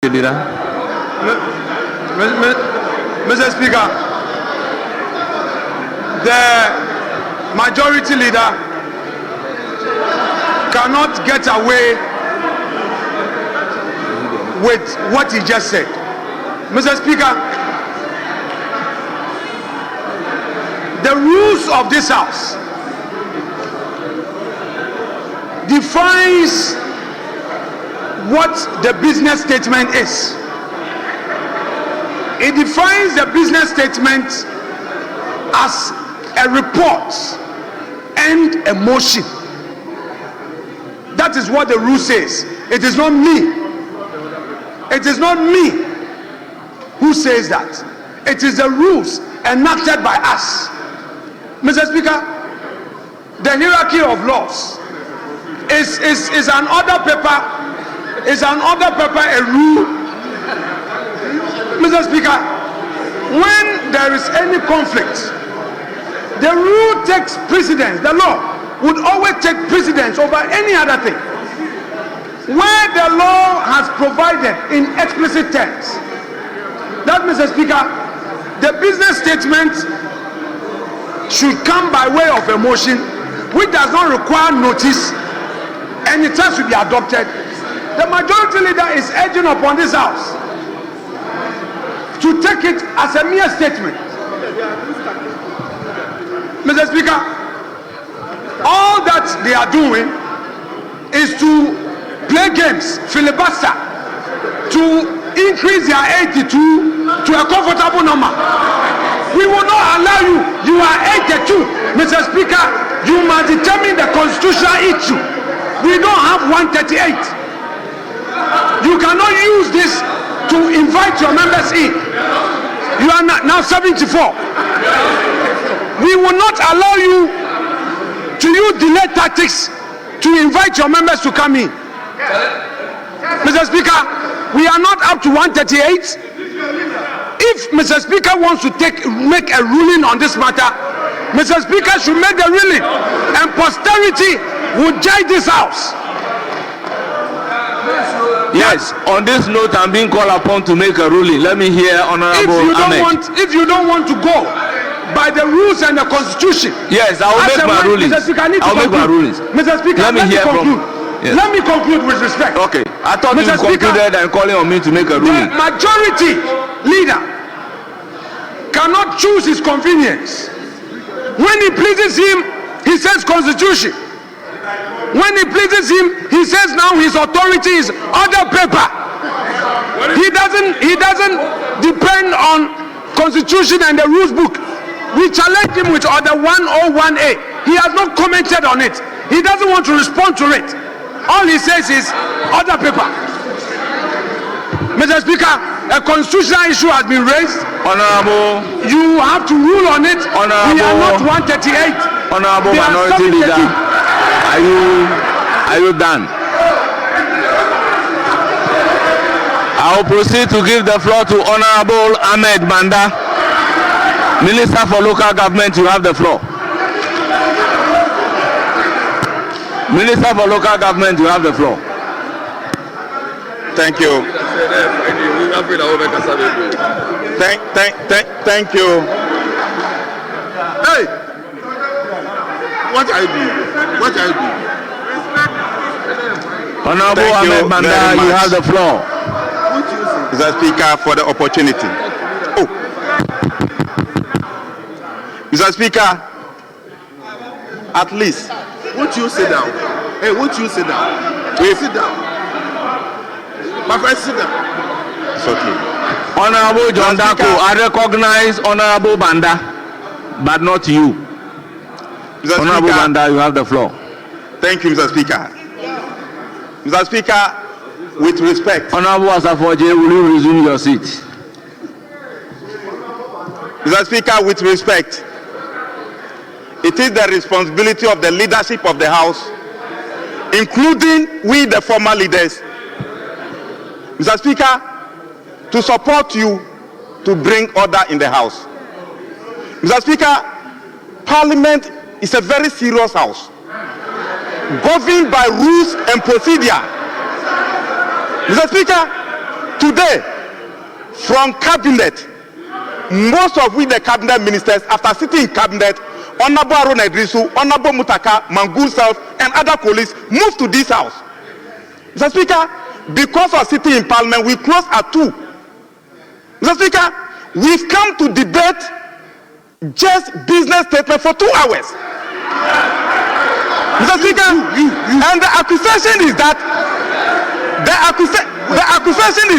Leader. Mr. Speaker, the majority leader cannot get away with what he just said. Mr. Speaker, the rules of this House defines what the business statement is. It defines the business statement as a report and a motion. That is what the rule says. It is not me. It is not me who says that. It is the rules enacted by us. Mr. Speaker, the hierarchy of laws is an order paper. Is an order paper a rule? Mr. Speaker, when there is any conflict, the rule takes precedence. The law would always take precedence over any other thing. Where the law has provided in explicit terms that, Mr. Speaker, the business statement should come by way of a motion which does not require notice and it has to be adopted, the majority leader is urging upon this House to take it as a mere statement. Mr. Speaker, all that they are doing is to play games, filibuster, to increase their 82 to a comfortable number. We will not allow you. You are 82, Mr. Speaker. You must determine the constitutional issue. We don't have 138. You cannot use this to invite your members in. You are now 74. We will not allow you to use delay tactics to invite your members to come in. Mr. Speaker, we are not up to 138. If Mr. Speaker wants to make a ruling on this matter, Mr. Speaker should make the ruling and posterity will judge this House. Yes, on this note, I'm being called upon to make a ruling. Let me hear Honorable Ahmed. If you don't want to go by the rules and the Constitution, yes, I will make my rulings. Mr. Speaker, I will make my rulings. Mr. Speaker, let me conclude. Yes. Let me conclude with respect. Okay, I thought you concluded and calling on me to make a ruling. The majority leader cannot choose his convenience. When it pleases him, he says Constitution. When it pleases him, he says now his authority is order paper. He doesn't depend on Constitution and the rules book. We challenge him with order 101A. He has not commented on it. He doesn't want to respond to it. All he says is order paper. Mr. Speaker, a constitutional issue has been raised. Honorable, you have to rule on it. Honorable, we are not 138. Honorable Minority Leader, are you done? I will proceed to give the floor to Honorable Ahmed Banda, Minister for Local Government. You have the floor. Minister for Local Government, you have the floor. Thank you. Thank you. Hey, what I do? What I do? Honorable Ahmed Banda, you have the floor. Mr. Speaker, for the opportunity. Oh, Mr. Speaker, at least. Won't you sit down? Hey, won't you sit down? Please sit down. My friend, sit down. It's okay. Honorable John Dako, I recognize Honorable Banda, but not you. Mr. Honorable Speaker, Banda, you have the floor. Thank you, Mr. Speaker. Mr. Speaker, with respect. Honorable Asafo, Ajei, will you resume your seat? Mr. Speaker, with respect, it is the responsibility of the leadership of the House, including we, the former leaders, Mr. Speaker, to support you to bring order in the House. Mr. Speaker, Parliament is a very serious House, governed by rules and procedure. Mr. Speaker, today today, from cabinet, most of we the cabinet ministers, after sitting in cabinet, Honorable Aruna Idrisu, Honorable Mutaka, Mangul Self, and other colleagues moved to this house. Mr. Speaker, because of sitting in parliament, we close at 2. Mr. Speaker, we've come to debate just business statement for 2 hours. Mr. Speaker, and the accusation is that Mr. Speaker, the accusation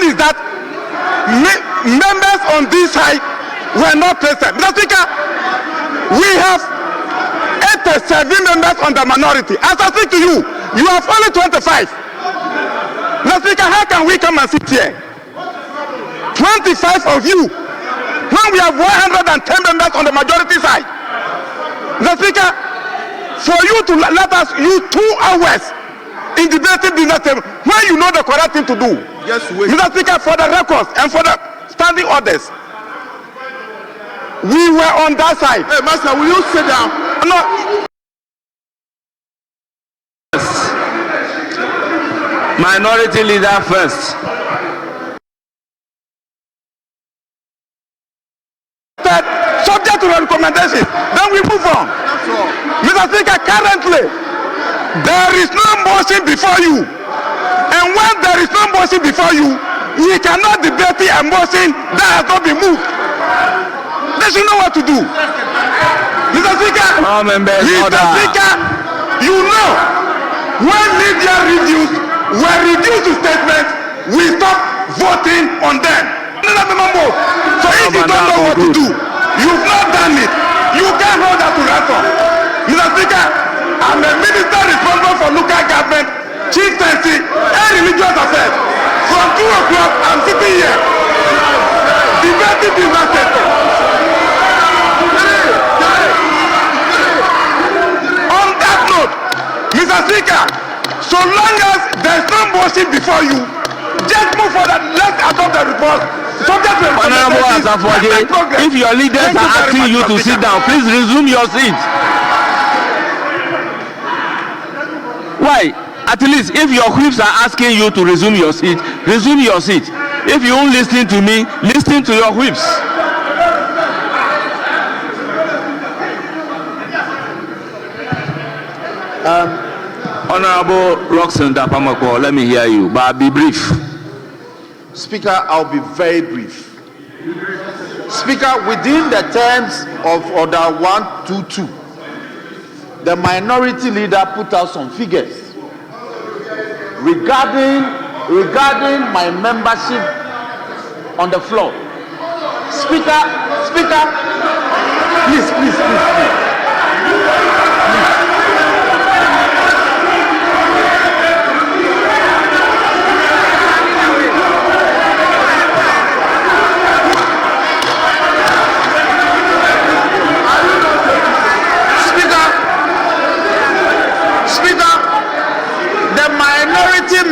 is that members on this side were not present. Mr. Speaker, we have 87 members on the minority. As I speak to you, you have only 25. Mr. Speaker, how can we come and sit here? 25 of you, when we have 110 members on the majority side. Mr. Speaker, for you to let us use 2 hours in debating business table, when you know the correct thing to do. Yes, wait. Mr. Speaker, for the records and for the standing orders, we were on that side. Hey, Master, will you sit down? No. Minority leader first. Subject to the recommendation, then we move on. Mr. Speaker, currently, there is no motion before you. And when there is no motion before you, we cannot debate a motion that has not been moved. They should know what to do. Mr. Speaker, you know, when media reviews were reduced to statements, we stopped voting on them. So if you don't know what to do, you've not done it, you can't hold that to ransom. Mr. Speaker, I'm a minister responsible for local government, chieftaincy, and religious affairs. From 2 o'clock, I'm sitting here, debating business sector. On that note, Mr. Speaker, so long as there's no motion before you, just move forward. Let's adopt the report. Honorable Asafo, if your leaders are asking you to sit down, please resume your seat. Why? At least if your whips are asking you to resume your seat, resume your seat. If you won't listen to me, listen to your whips. Honorable Roxanne Dapamako, let me hear you, but be brief. Speaker, I'll be very brief. Speaker, within the terms of Order 122, the minority leader put out some figures regarding my membership on the floor. Speaker, please.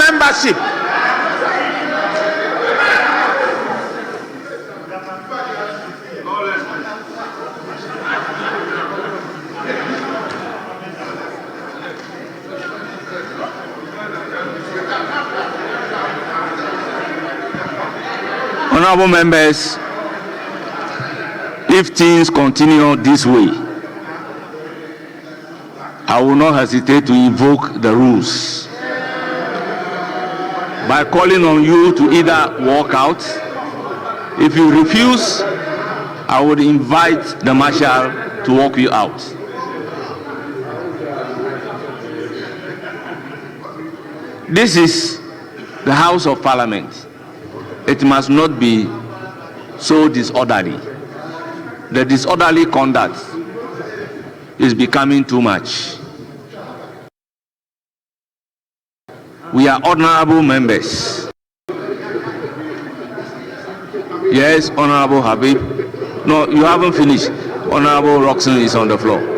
Membership. Honorable members, if things continue this way, I will not hesitate to invoke the rules by calling on you to either walk out. If you refuse, I would invite the marshal to walk you out. This is the House of Parliament. It must not be so disorderly. The disorderly conduct is becoming too much. We are honorable members. Yes, Honorable Habib. No, you haven't finished. Honorable Roxanne is on the floor.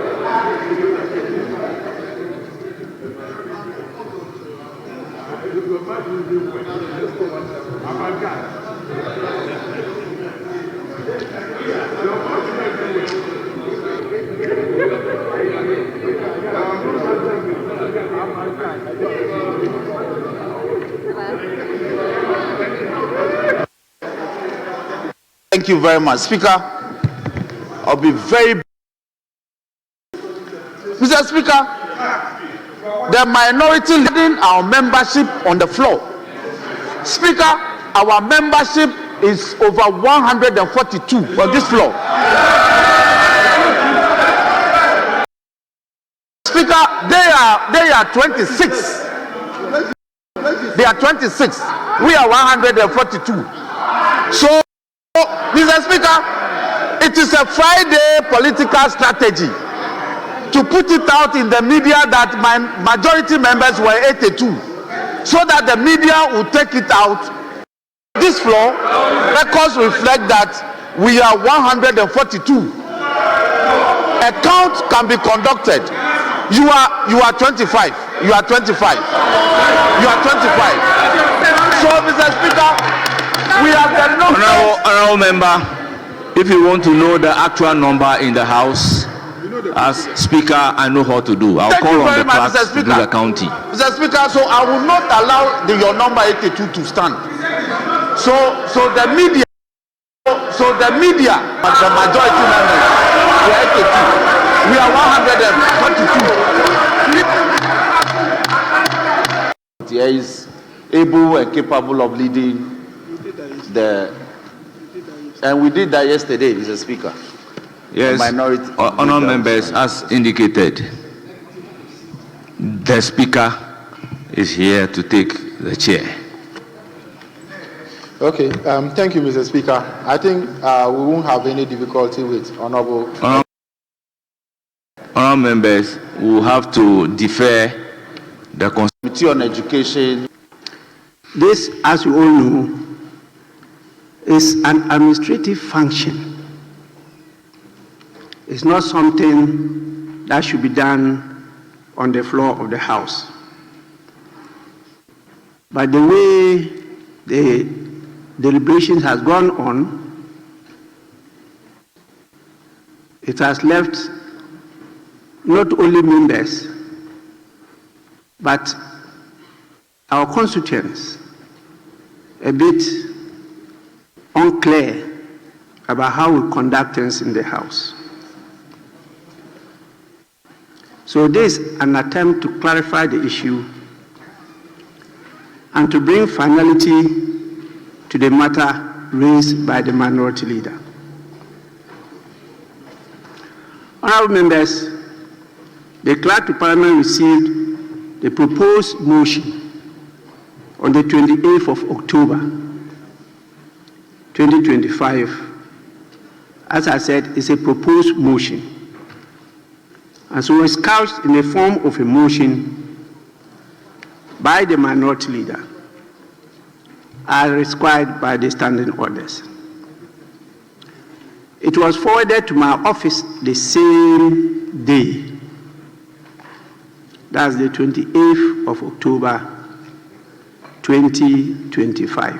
Thank you very much, Speaker. I'll be very... Mr. Speaker, the minority leading our membership on the floor. Speaker, our membership is over 142 on this floor. Speaker, they are 26. They are 26. We are 142. So, Mr. Speaker, it is a Friday political strategy to put it out in the media that my majority members were 82, so that the media will take it out. This floor, records reflect that we are 142. A count can be conducted. You are 25. You are 25. You are 25. So, Mr. Speaker, we have the number. Honorable member, if you want to know the actual number in the House, as Speaker, I know how to do. I'll call on the clerk to do the counting. Mr. Speaker, so I will not allow your number 82 to stand. So the media, the majority members, we are 82. We are 122. He is able and capable of leading and we did that yesterday, Mr. Speaker. Yes, honourable members, as indicated, the Speaker is here to take the chair. Okay, thank you, Mr. Speaker. I think we won't have any difficulty with honourable members. We will have to defer the Committee on Education. This, as you all know, is an administrative function. It's not something that should be done on the floor of the House. But the way the deliberations has gone on, it has left not only members, but our constituents a bit unclear about how we conduct things in the House. So this is an attempt to clarify the issue and to bring finality to the matter raised by the minority leader. Honourable members, the Clerk to Parliament received the proposed motion on the 28th of October 2025. As I said, it's a proposed motion. And so it's couched in the form of a motion by the minority leader, as required by the standing orders. It was forwarded to my office the same day. That's the 28th of October 2025.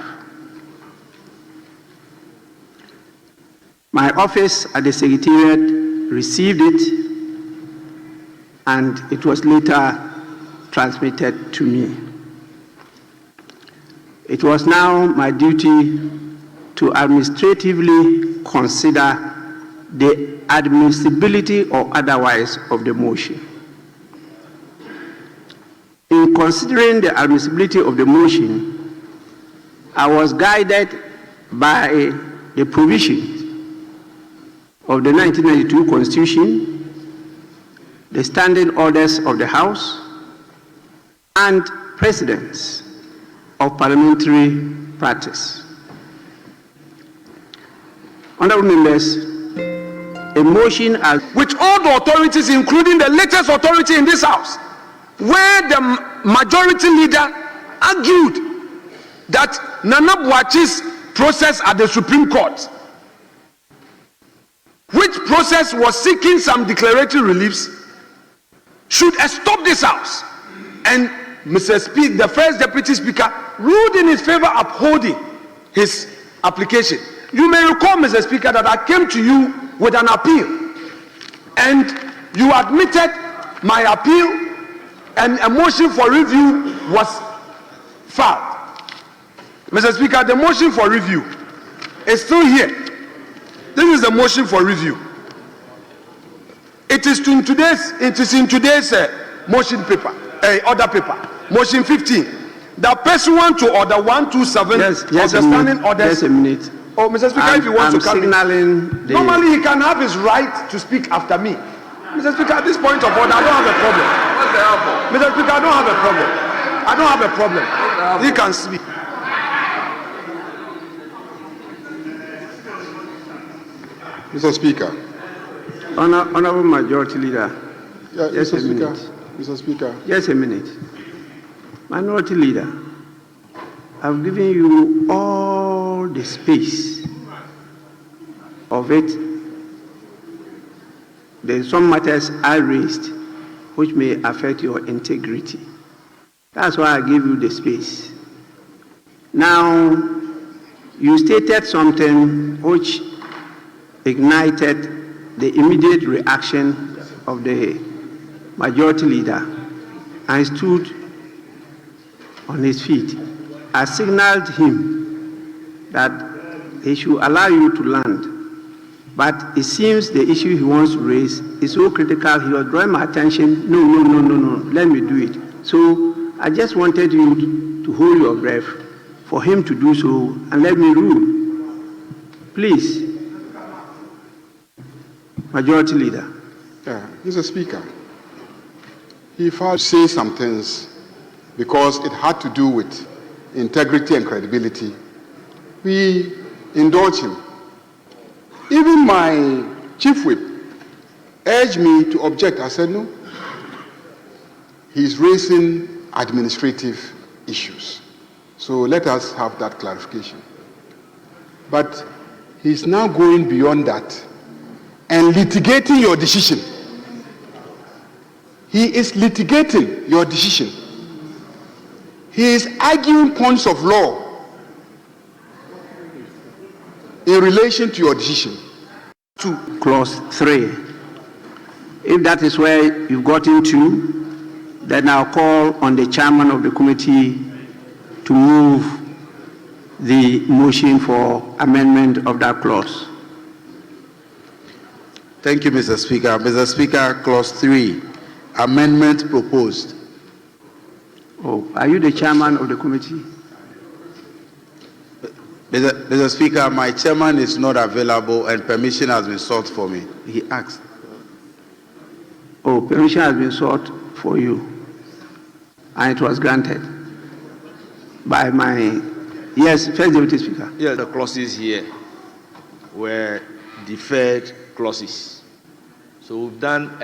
My office at the Secretariat received it, and it was later transmitted to me. It was now my duty to administratively consider the admissibility or otherwise of the motion. In considering the admissibility of the motion, I was guided by the provisions of the 1992 Constitution, the standing orders of the House, and precedents of parliamentary practice. Honourable members, a motion as which all the authorities, including the latest authority in this House, where the majority leader argued that Nana Boachi's process at the Supreme Court, which process was seeking some declaratory reliefs, should stop this House. And Mr. Speaker, the first Deputy Speaker, ruled in his favor, upholding his application. You may recall, Mr. Speaker, that I came to you with an appeal, and you admitted my appeal, and a motion for review was filed. Mr. Speaker, the motion for review is still here. This is the motion for review. It is in today's motion paper, order paper, motion 15. That pursuant to order 127 of the standing orders. Just a minute. Oh, Mr. Speaker, if you want to come in. Normally, he can have his right to speak after me. Mr. Speaker, at this point of order, I don't have a problem. What's the help? Mr. Speaker, I don't have a problem. I don't have a problem. He can speak. Mr. Speaker. Honorable Majority Leader. Yeah, just Mr. a Speaker. minute. Mr. Speaker. Just a minute. Minority Leader, I've given you all the space of it. There are some matters I raised which may affect your integrity. That's why I gave you the space. Now, you stated something which ignited the immediate reaction of the Majority Leader and stood on his feet. I signaled him that he should allow you to land. But it seems the issue he wants to raise is so critical, he was drawing my attention. No, let me do it. So I just wanted you to hold your breath for him to do so and let me rule. Please. Majority Leader. Yeah, Mr. Speaker. If I say some things because it had to do with integrity and credibility, we indulge him. Even my chief whip urged me to object. I said no. He's raising administrative issues. So let us have that clarification. But he's now going beyond that and litigating your decision. He is litigating your decision. He is arguing points of law in relation to your decision. To clause 3. If that is where you've got into, then I'll call on the chairman of the committee to move the motion for amendment of that clause. Thank you, Mr. Speaker. Mr. Speaker, clause 3, amendment proposed. Oh, are you the chairman of the committee? Mr. Speaker, my chairman is not available and permission has been sought for me. He asked. Oh, permission has been sought for you. And it was granted by my... Yes, First Deputy Speaker. Yes, the clauses here were deferred clauses. So we've done